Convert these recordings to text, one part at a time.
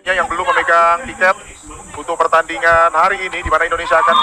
Yang belum memegang tiket untuk pertandingan hari ini di mana Indonesia akan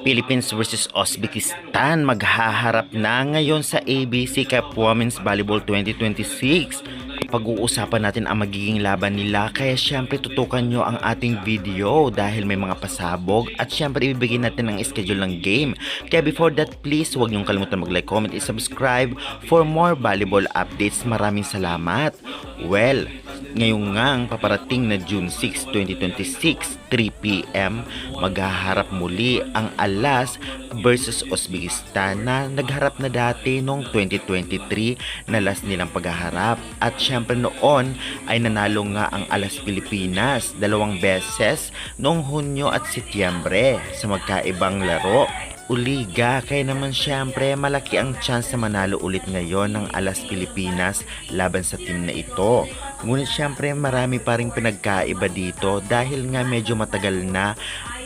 Philippines versus Uzbekistan maghaharap na ngayon sa ABC Cup Women's Volleyball 2026. Pag-uusapan natin ang magiging laban nila, kaya syempre tutukan nyo ang ating video dahil may mga pasabog at syempre ibibigay natin ang schedule ng game. Kaya before that, please huwag nyong kalimutan mag-like, comment, and subscribe for more volleyball updates. Maraming salamat. Well, ngayong ngang paparating na June 6, 2026, 3 p.m. maghaharap muli ang Alas versus Uzbekistan na nagharap na dati noong 2023 na last nilang paghaharap. At syempre noon ay nanalo nga ang Alas Pilipinas 2 beses noong Hunyo at Setyembre sa magkaibang laro. Uliga, kaya naman syempre malaki ang chance na manalo ulit ngayon ng Alas Pilipinas laban sa team na ito. Ngunit syempre marami pa ring pinagkaiba dito dahil nga medyo matagal na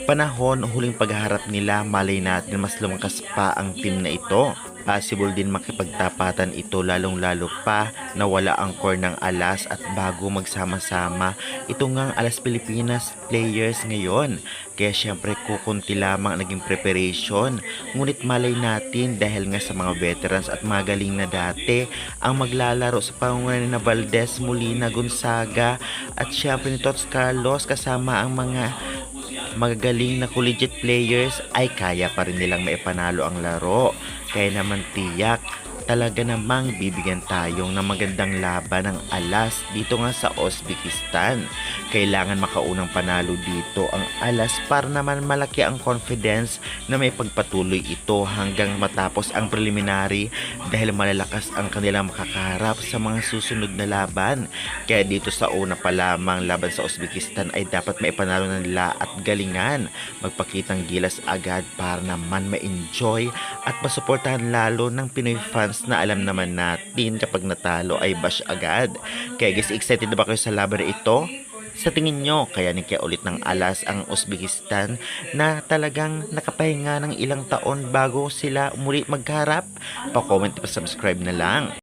panahon huling pagharap nila, malay natin mas lumakas pa ang team na ito. Possible din makipagtapatan ito lalong-lalo pa na wala ang core ng Alas at bago magsama-sama ito ngang Alas Pilipinas players ngayon. Kaya syempre kukunti lamang naging preparation. Ngunit malay natin dahil nga sa mga veterans at magaling na dati ang maglalaro sa pangunahan na Valdez, Molina, Gonzaga at syempre ni Tots Carlos kasama ang mga magagaling na collegiate players ay kaya pa rin nilang maipanalo ang laro. Kaya naman tiyak, talaga namang bibigyan tayong ng magandang laban ng Alas dito nga sa Uzbekistan. Kailangan makaunang panalo dito ang Alas para naman malaki ang confidence na may pagpatuloy ito hanggang matapos ang preliminary dahil malalakas ang kanilang makakaharap sa mga susunod na laban. Kaya dito sa una pa lamang laban sa Uzbekistan ay dapat maipanalo na nila at galingan. Magpakitang gilas agad para naman ma-enjoy at masuportahan lalo ng Pinoy fans na alam naman natin kapag natalo ay bash agad. Kaya guys, excited na ba kayo sa laban na ito? Sa tingin nyo, kayanin kaya ulit ng Alas ang Uzbekistan na talagang nakapahinga ng ilang taon bago sila muli magharap? Pa-comment at pa-subscribe na lang.